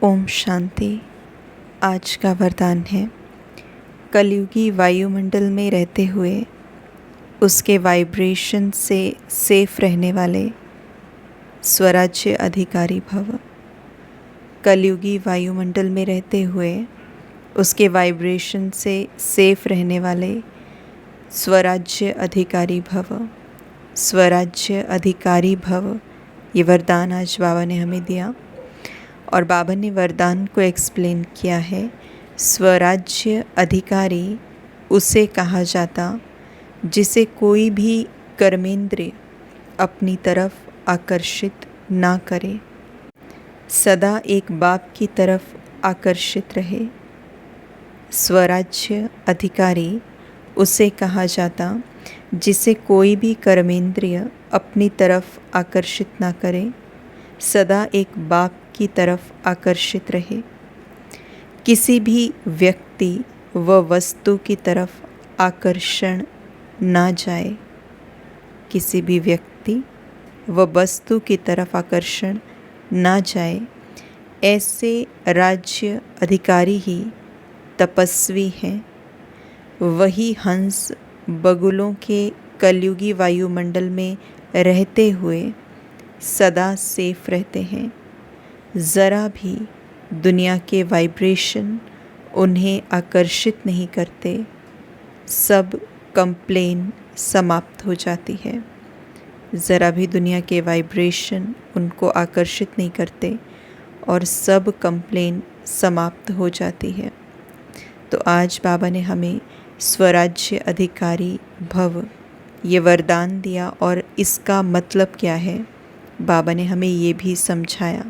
ओम शांति। आज का वरदान है, कलयुगी वायुमंडल में रहते हुए उसके वाइब्रेशन से सेफ रहने वाले स्वराज्य अधिकारी भव। कलयुगी वायुमंडल में रहते हुए उसके वाइब्रेशन से सेफ रहने वाले स्वराज्य अधिकारी भव। स्वराज्य अधिकारी भव, ये वरदान आज बाबा ने हमें दिया और बाबा ने वरदान को एक्सप्लेन किया है। स्वराज्य अधिकारी उसे कहा जाता जिसे कोई भी कर्मेंद्रिय अपनी तरफ आकर्षित ना करे, सदा एक बाप की तरफ आकर्षित रहे। स्वराज्य अधिकारी उसे कहा जाता जिसे कोई भी कर्मेंद्रिय अपनी तरफ आकर्षित ना करे, सदा एक बाप की तरफ आकर्षित रहे। किसी भी व्यक्ति व वस्तु की तरफ आकर्षण ना जाए, किसी भी व्यक्ति व वस्तु की तरफ आकर्षण ना जाए, ऐसे राज्य अधिकारी ही तपस्वी हैं। वही हंस बगुलों के कलयुगी वायुमंडल में रहते हुए सदा सेफ रहते हैं। ज़रा भी दुनिया के वाइब्रेशन उन्हें आकर्षित नहीं करते, सब कंप्लेन समाप्त हो जाती है। ज़रा भी दुनिया के वाइब्रेशन उनको आकर्षित नहीं करते और सब कंप्लेन समाप्त हो जाती है। तो आज बाबा ने हमें स्वराज्य अधिकारी भव ये वरदान दिया और इसका मतलब क्या है बाबा ने हमें ये भी समझाया।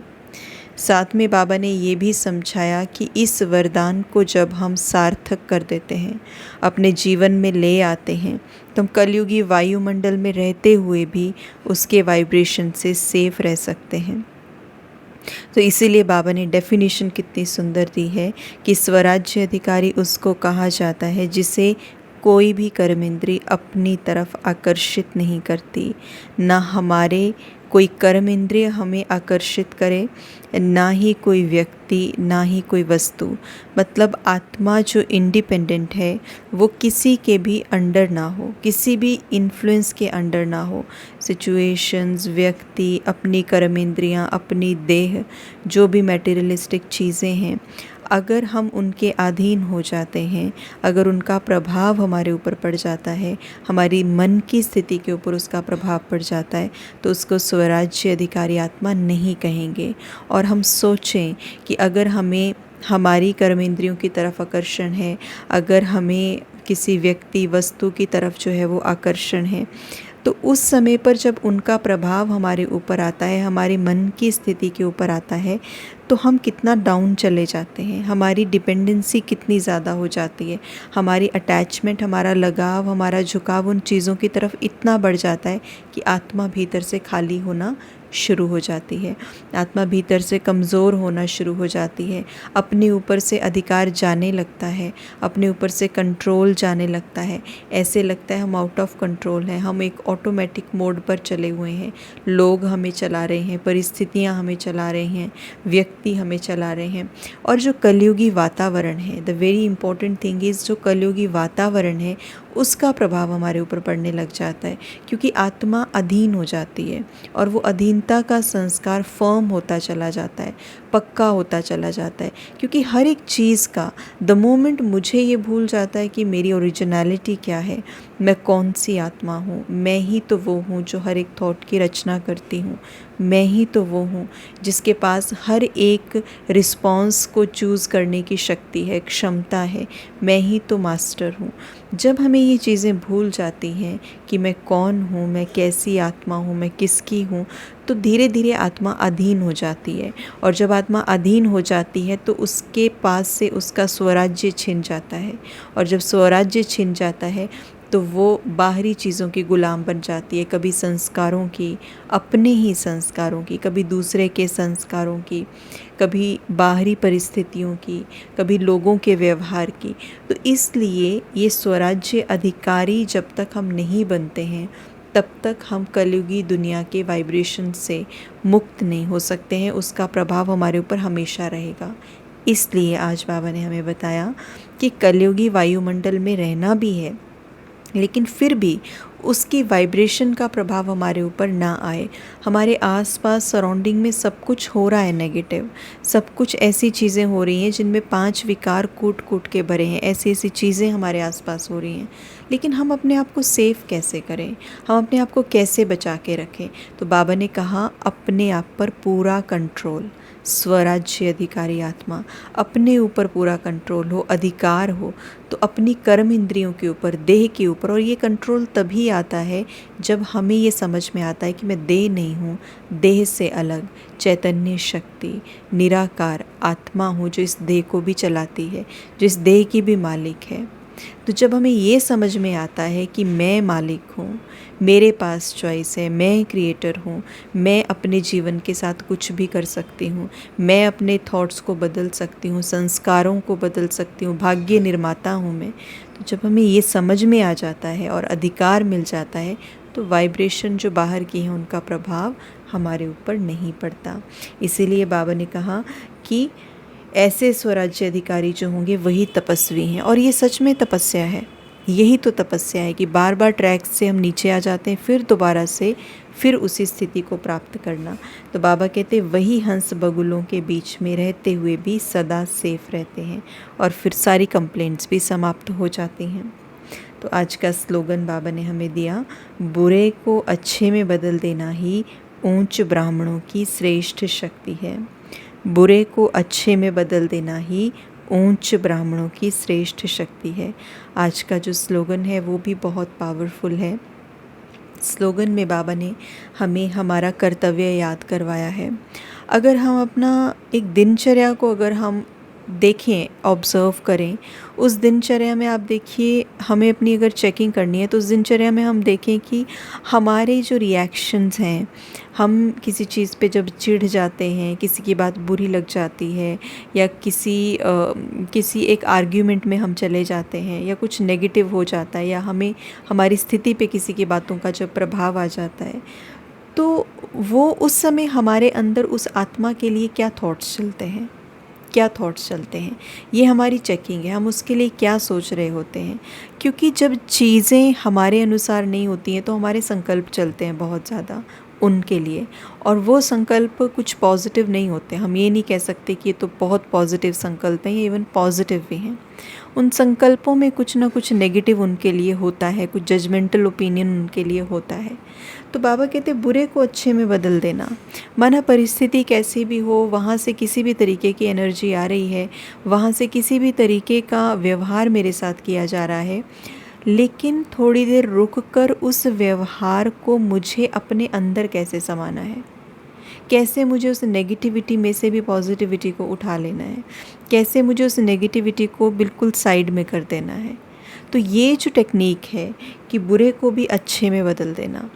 साथ में बाबा ने ये भी समझाया कि इस वरदान को जब हम सार्थक कर देते हैं, अपने जीवन में ले आते हैं, तो हम कलयुगी वायुमंडल में रहते हुए भी उसके वाइब्रेशन से सेफ रह सकते हैं। तो इसीलिए बाबा ने डेफिनेशन कितनी सुंदर दी है कि स्वराज्य अधिकारी उसको कहा जाता है जिसे कोई भी कर्मेंद्रिय अपनी तरफ आकर्षित नहीं करती, ना हमारे कोई कर्म इंद्रिय हमें आकर्षित करे, ना ही कोई व्यक्ति, ना ही कोई वस्तु। मतलब आत्मा जो इंडिपेंडेंट है वो किसी के भी अंडर ना हो, किसी भी इन्फ्लुएंस के अंडर ना हो। सिचुएशंस, व्यक्ति, अपनी कर्मेंद्रियाँ, अपनी देह, जो भी मटेरियलिस्टिक चीज़ें हैं, अगर हम उनके अधीन हो जाते हैं, अगर उनका प्रभाव हमारे ऊपर पड़ जाता है, हमारी मन की स्थिति के ऊपर उसका प्रभाव पड़ जाता है, तो उसको स्वराज्य अधिकारी आत्मा नहीं कहेंगे। और हम सोचें कि अगर हमें हमारी कर्मेंद्रियों की तरफ आकर्षण है, अगर हमें किसी व्यक्ति वस्तु की तरफ जो है वो आकर्षण है, तो उस समय पर जब उनका प्रभाव हमारे ऊपर आता है, हमारे मन की स्थिति के ऊपर आता है, तो हम कितना डाउन चले जाते हैं, हमारी डिपेंडेंसी कितनी ज़्यादा हो जाती है, हमारी अटैचमेंट, हमारा लगाव, हमारा झुकाव उन चीज़ों की तरफ इतना बढ़ जाता है कि आत्मा भीतर से खाली होना शुरू हो जाती है, आत्मा भीतर से कमज़ोर होना शुरू हो जाती है, अपने ऊपर से अधिकार जाने लगता है, अपने ऊपर से कंट्रोल जाने लगता है। ऐसे लगता है हम आउट ऑफ कंट्रोल हैं, हम एक ऑटोमेटिक मोड पर चले हुए हैं, लोग हमें चला रहे हैं, परिस्थितियाँ हमें चला रहे हैं, व्यक्ति हमें चला रहे हैं। और जो कलयुगी वातावरण है, the very important thing is, जो कलयुगी वातावरण है उसका प्रभाव हमारे ऊपर पड़ने लग जाता है, क्योंकि आत्मा अधीन हो जाती है और वो अधीनता का संस्कार फर्म होता चला जाता है, पक्का होता चला जाता है। क्योंकि हर एक चीज़ का द मोमेंट मुझे ये भूल जाता है कि मेरी ओरिजिनलिटी क्या है, मैं कौन सी आत्मा हूँ, मैं ही तो वो हूँ जो हर एक थॉट की रचना करती हूँ, मैं ही तो वो हूँ जिसके पास हर एक रिस्पॉन्स को चूज़ करने की शक्ति है, क्षमता है, मैं ही तो मास्टर हूँ। जब हमें ये चीज़ें भूल जाती हैं कि मैं कौन हूँ, मैं कैसी आत्मा हूँ, मैं किसकी हूँ, तो धीरे धीरे आत्मा अधीन हो जाती है। और जब आत्मा अधीन हो जाती है तो उसके पास से उसका स्वराज्य छिन जाता है, और जब स्वराज्य छिन जाता है तो वो बाहरी चीज़ों की गुलाम बन जाती है, कभी संस्कारों की, अपने ही संस्कारों की, कभी दूसरे के संस्कारों की, कभी बाहरी परिस्थितियों की, कभी लोगों के व्यवहार की। तो इसलिए ये स्वराज्य अधिकारी जब तक हम नहीं बनते हैं तब तक हम कलयुगी दुनिया के वाइब्रेशन से मुक्त नहीं हो सकते हैं, उसका प्रभाव हमारे ऊपर हमेशा रहेगा। इसलिए आज बाबा ने हमें बताया कि कलयुगी वायुमंडल में रहना भी है, लेकिन फिर भी उसकी वाइब्रेशन का प्रभाव हमारे ऊपर ना आए। हमारे आसपास सराउंडिंग में सब कुछ हो रहा है नेगेटिव, सब कुछ ऐसी चीज़ें हो रही हैं जिनमें 5 विकार कूट कूट के भरे हैं, ऐसी ऐसी चीज़ें हमारे आसपास हो रही हैं, लेकिन हम अपने आप को सेफ़ कैसे करें, हम अपने आप को कैसे बचा के रखें? तो बाबा ने कहा अपने आप पर पूरा कंट्रोल, स्वराज्य अधिकारी आत्मा, अपने ऊपर पूरा कंट्रोल हो, अधिकार हो, तो अपनी कर्म इंद्रियों के ऊपर, देह के ऊपर। और ये कंट्रोल तभी आता है जब हमें ये समझ में आता है कि मैं देह नहीं हूँ, देह से अलग चैतन्य शक्ति निराकार आत्मा हूँ, जो इस देह को भी चलाती है, जो इस देह की भी मालिक है। तो जब हमें ये समझ में आता है कि मैं मालिक हूँ, मेरे पास चॉइस है, मैं क्रिएटर हूँ, मैं अपने जीवन के साथ कुछ भी कर सकती हूँ, मैं अपने थॉट्स को बदल सकती हूँ, संस्कारों को बदल सकती हूँ, भाग्य निर्माता हूँ मैं। तो जब हमें ये समझ में आ जाता है और अधिकार मिल जाता है, तो वाइब्रेशन जो बाहर की है उनका प्रभाव हमारे ऊपर नहीं पड़ता। इसीलिए बाबा ने कहा कि ऐसे स्वराज्य अधिकारी जो होंगे वही तपस्वी हैं। और ये सच में तपस्या है, यही तो तपस्या है कि बार बार ट्रैक से हम नीचे आ जाते हैं, फिर दोबारा से फिर उसी स्थिति को प्राप्त करना। तो बाबा कहते वही हंस बगुलों के बीच में रहते हुए भी सदा सेफ रहते हैं और फिर सारी कंप्लेंट्स भी समाप्त हो जाती हैं। तो आज का स्लोगन बाबा ने हमें दिया, बुरे को अच्छे में बदल देना ही ऊंच ब्राह्मणों की श्रेष्ठ शक्ति है। बुरे को अच्छे में बदल देना ही ऊंच ब्राह्मणों की श्रेष्ठ शक्ति है। आज का जो स्लोगन है वो भी बहुत पावरफुल है। स्लोगन में बाबा ने हमें हमारा कर्तव्य याद करवाया है। अगर हम अपना एक दिनचर्या को अगर हम देखें, ऑब्ज़र्व करें, उस दिनचर्या में आप देखिए, हमें अपनी अगर चेकिंग करनी है तो उस दिनचर्या में हम देखें कि हमारे जो रिएक्शंस हैं, हम किसी चीज़ पे जब चिढ़ जाते हैं, किसी की बात बुरी लग जाती है, या किसी एक आर्ग्यूमेंट में हम चले जाते हैं, या कुछ नेगेटिव हो जाता है, या हमें हमारी स्थिति पे किसी की बातों का जब प्रभाव आ जाता है, तो वो उस समय हमारे अंदर उस आत्मा के लिए क्या थॉट्स चलते हैं, क्या थॉट्स चलते हैं, ये हमारी चेकिंग है। हम उसके लिए क्या सोच रहे होते हैं, क्योंकि जब चीज़ें हमारे अनुसार नहीं होती हैं तो हमारे संकल्प चलते हैं बहुत ज़्यादा उनके लिए, और वो संकल्प कुछ पॉजिटिव नहीं होते। हम ये नहीं कह सकते कि ये तो बहुत पॉजिटिव संकल्प हैं, ये इवन पॉजिटिव भी हैं। उन संकल्पों में कुछ ना कुछ नेगेटिव उनके लिए होता है, कुछ जजमेंटल ओपिनियन उनके लिए होता है। तो बाबा कहते बुरे को अच्छे में बदल देना, माना परिस्थिति कैसी भी हो, वहाँ से किसी भी तरीके की एनर्जी आ रही है, वहाँ से किसी भी तरीके का व्यवहार मेरे साथ किया जा रहा है, लेकिन थोड़ी देर रुक कर उस व्यवहार को मुझे अपने अंदर कैसे समाना है, कैसे मुझे उस नेगेटिविटी में से भी पॉजिटिविटी को उठा लेना है, कैसे मुझे उस नेगेटिविटी को बिल्कुल साइड में कर देना है। तो ये जो टेक्निक है कि बुरे को भी अच्छे में बदल देना,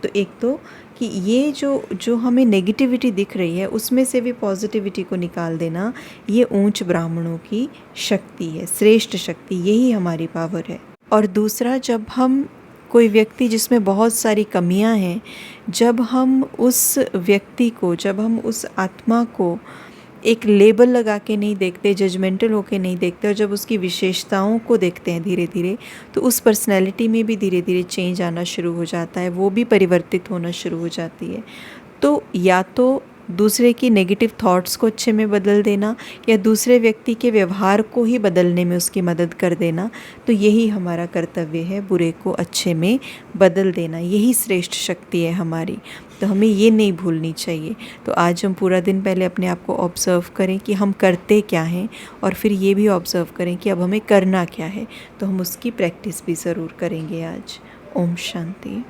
तो एक तो कि ये जो हमें नेगेटिविटी दिख रही है उसमें से भी पॉजिटिविटी को निकाल देना, ये ऊंच ब्राह्मणों की शक्ति है, श्रेष्ठ शक्ति, यही हमारी पावर है। और दूसरा, जब हम कोई व्यक्ति जिसमें बहुत सारी कमियां हैं, जब हम उस व्यक्ति को, जब हम उस आत्मा को एक लेबल लगा के नहीं देखते, जजमेंटल होके नहीं देखते, और जब उसकी विशेषताओं को देखते हैं धीरे धीरे, तो उस पर्सनैलिटी में भी धीरे धीरे चेंज आना शुरू हो जाता है, वो भी परिवर्तित होना शुरू हो जाती है। तो या तो दूसरे की नेगेटिव थॉट्स को अच्छे में बदल देना, या दूसरे व्यक्ति के व्यवहार को ही बदलने में उसकी मदद कर देना, तो यही हमारा कर्तव्य है, बुरे को अच्छे में बदल देना, यही श्रेष्ठ शक्ति है हमारी। तो हमें ये नहीं भूलनी चाहिए। तो आज हम पूरा दिन पहले अपने आप को ऑब्ज़र्व करें कि हम करते क्या हैं, और फिर ये भी ऑब्ज़र्व करें कि अब हमें करना क्या है, तो हम उसकी प्रैक्टिस भी ज़रूर करेंगे आज। ओम शांति।